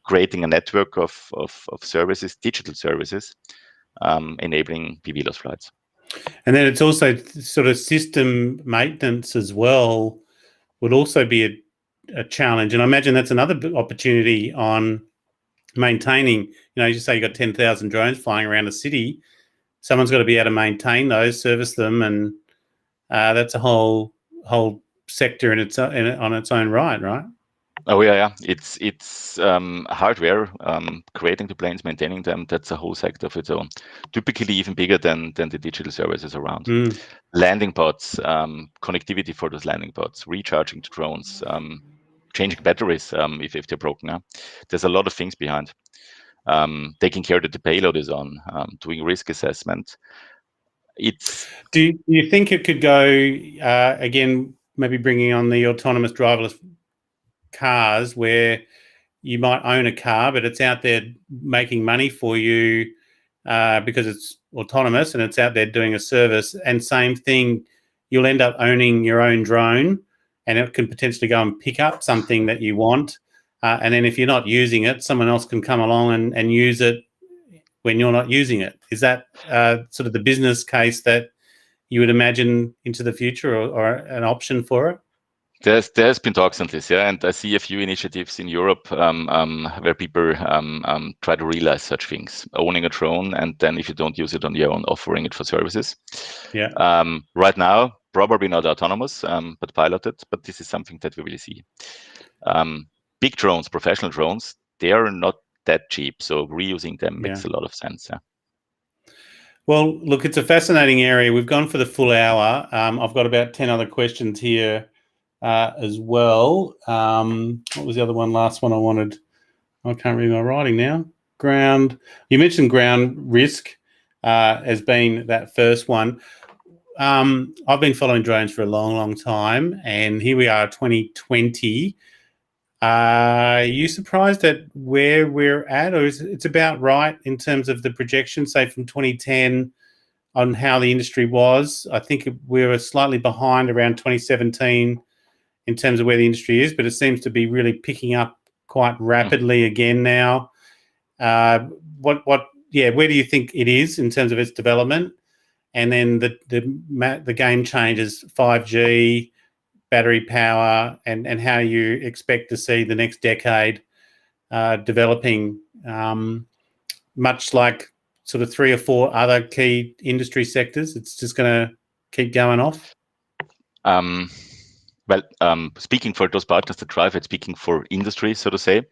creating a network of services, digital services, enabling BVLOS flights. And then it's also sort of system maintenance as well would also be a challenge. And I imagine that's another opportunity on maintaining, as you say, you've got 10,000 drones flying around the city. Someone's got to be able to maintain those, service them, and that's a whole sector on its own right? Oh yeah. It's hardware, creating the planes, maintaining them. That's a whole sector of its own. Typically even bigger than the digital services around. Landing pods, connectivity for those landing pods, recharging the drones, changing batteries if they're broken. There's a lot of things behind. Taking care that the payload is on, doing risk assessment. Do you think it could go again? Maybe bringing on the autonomous driverless cars, where you might own a car, but it's out there making money for you because it's autonomous and it's out there doing a service. And same thing, you'll end up owning your own drone, and it can potentially go and pick up something that you want. And then if you're not using it, someone else can come along and use it when you're not using it. Is that sort of the business case that you would imagine into the future, or an option for it? There's been talks on this, and I see a few initiatives in Europe where people try to realize such things, owning a drone, and then if you don't use it on your own, offering it for services. Right now, probably not autonomous, but piloted, but this is something that we will see. Big drones, professional drones, they are not that cheap, so reusing them makes a lot of sense. Well, look, it's a fascinating area. We've gone for the full hour. I've got about 10 other questions here as well. What was the other one? Last one I wanted. I can't read my writing now. You mentioned ground risk as being that first one. I've been following drones for a long time, and here we are, 2020. Are you surprised at where we're at, or is it's about right in terms of the projection, say from 2010 on how the industry was? I think we were slightly behind around 2017 in terms of where the industry is, but it seems to be really picking up quite rapidly again now. Where do you think it is in terms of its development? And then the game changes, 5G, battery power, and how you expect to see the next decade developing, much like sort of 3 or 4 other key industry sectors. It's just going to keep going off. Speaking for those partners that drive it, speaking for industry, so to say,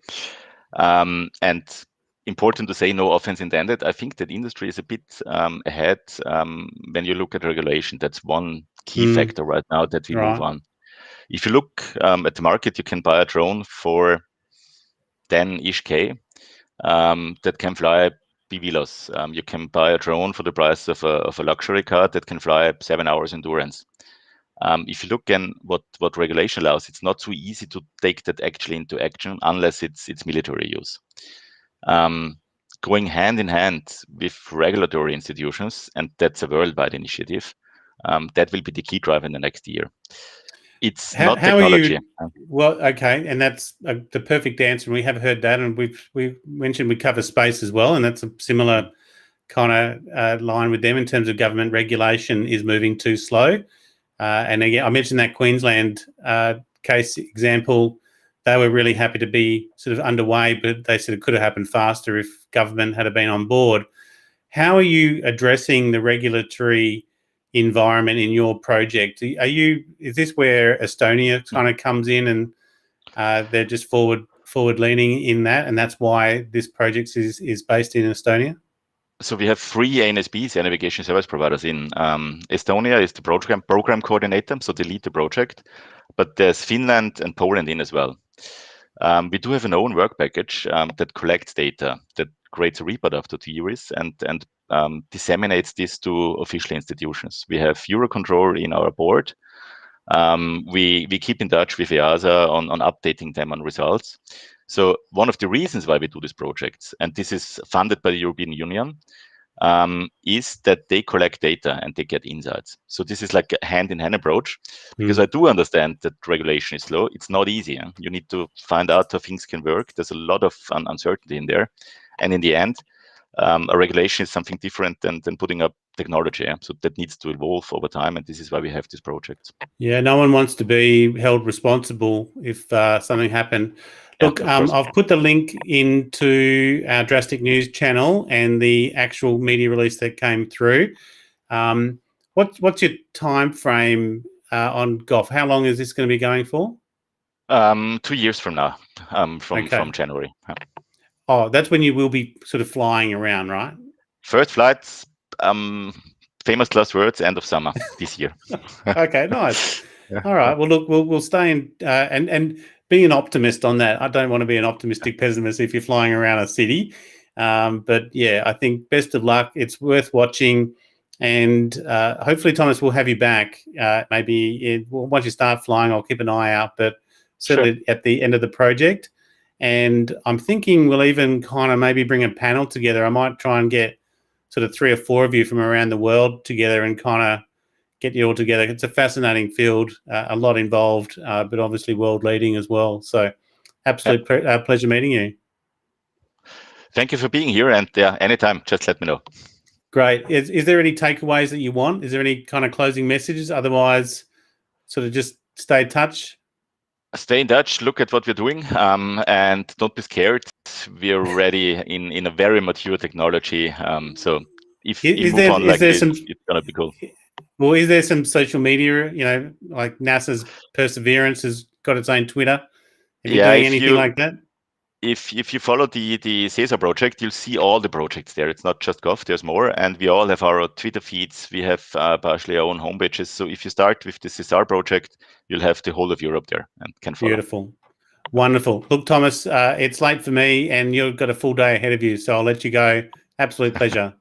and important to say, no offense intended. I think that industry is a bit ahead when you look at regulation. That's one key factor right now that we move on. If you look at the market, you can buy a drone for 10-ish K that can fly BVLOS. You can buy a drone for the price of a luxury car that can fly 7 hours endurance. If you look at what regulation allows, it's not so easy to take that actually into action unless it's military use. Going hand in hand with regulatory institutions, and that's a worldwide initiative, that will be the key driver in the next year. It's not technology. Well, okay, and that's the perfect answer. We have heard that, and we've mentioned we cover space as well, and that's a similar kind of line with them in terms of government regulation is moving too slow. And again, I mentioned that Queensland case example. They were really happy to be sort of underway, but they said it could have happened faster if government had been on board. How are you addressing the regulatory environment in your project? Is this where Estonia kind of comes in, and they're just forward leaning in that, and that's why this project is based in Estonia? So we have 3 ANSPs, air navigation service providers in Estonia is the program coordinator, so they lead the project, but there's Finland and Poland in as well. We do have an own work package that collects data, that creates a report after 2 years, and disseminates this to official institutions. We have Eurocontrol in our board. We keep in touch with EASA on updating them on results. So one of the reasons why we do this project, and this is funded by the European Union, is that they collect data and they get insights. So this is like a hand-in-hand approach, because I do understand that regulation is slow. It's not easy. You need to find out how things can work. There's a lot of uncertainty in there. And in the end, a regulation is something different than putting up technology. So that needs to evolve over time. And this is why we have this project. Yeah, no one wants to be held responsible if something happened. Look, I've put the link into our Drastic News channel and the actual media release that came through. What's your time frame on GOF? How long is this going to be going for? 2 years from now, from January. Oh, that's when you will be sort of flying around, right? First flights, famous last words, end of summer this year. Okay, nice. Yeah. All right. Well, look, we'll stay in and be an optimist on that. I don't want to be an optimistic pessimist if you're flying around a city. But yeah, I think best of luck. It's worth watching. And hopefully, Thomas, we'll have you back. Maybe once you start flying, I'll keep an eye out. But certainly at the end of the project. And I'm thinking we'll even kind of maybe bring a panel together. I might try and get sort of 3 or 4 of you from around the world together and kind of get you all together. It's a fascinating field, a lot involved, but obviously world leading as well. So absolute pleasure meeting you. Thank you for being here. And yeah, anytime, just let me know. Great. Is there any takeaways that you want? Is there any kind of closing messages? Otherwise, sort of just stay in touch. Stay in touch, look at what we're doing, and don't be scared. We're ready in a very mature technology. So if you move on like this, it's going to be cool. Well, is there some social media, like NASA's Perseverance has got its own Twitter? Are you doing anything like that? If you follow the SESAR project, you'll see all the projects there. It's not just GOF, there's more. And we all have our Twitter feeds. We have partially our own homepages. So if you start with the SESAR project, you'll have the whole of Europe there and can follow. Beautiful. Wonderful. Look, Thomas, it's late for me and you've got a full day ahead of you. So I'll let you go. Absolute pleasure.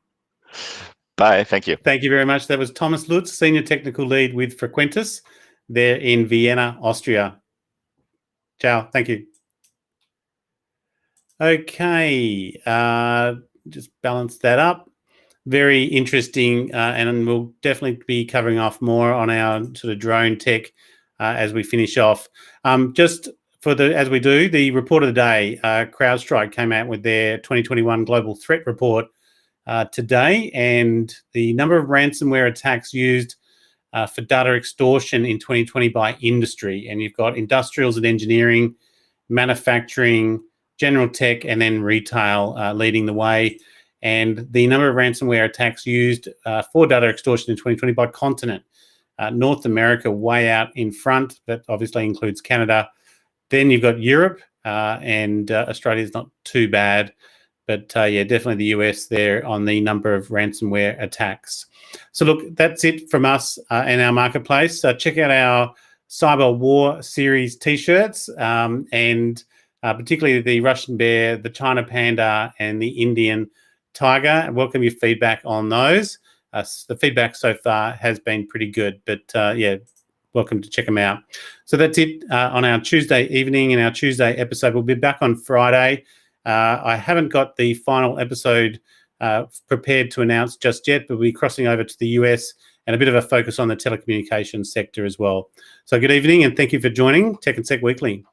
Bye. Thank you. Thank you very much. That was Thomas Lutz, Senior Technical Lead with Frequentis. They're in Vienna, Austria. Ciao. Thank you. Okay. Just balance that up. Very interesting. And we'll definitely be covering off more on our sort of drone tech as we finish off. Just as we do, the report of the day, CrowdStrike came out with their 2021 Global Threat Report today, and the number of ransomware attacks used for data extortion in 2020 by industry. And you've got industrials and engineering, manufacturing, general tech, and then retail leading the way. And the number of ransomware attacks used for data extortion in 2020 by continent. North America way out in front. That obviously includes Canada. Then you've got Europe, and Australia's not too bad. But yeah, definitely the US there on the number of ransomware attacks. So look, that's it from us in our marketplace. Check out our Cyber War Series T-shirts, and particularly the Russian Bear, the China Panda, and the Indian Tiger. Welcome your feedback on those. The feedback so far has been pretty good, but yeah, welcome to check them out. So that's it on our Tuesday evening and our Tuesday episode. We'll be back on Friday. I haven't got the final episode prepared to announce just yet, but we'll be crossing over to the US and a bit of a focus on the telecommunications sector as well. So good evening and thank you for joining Tech and Sec Weekly.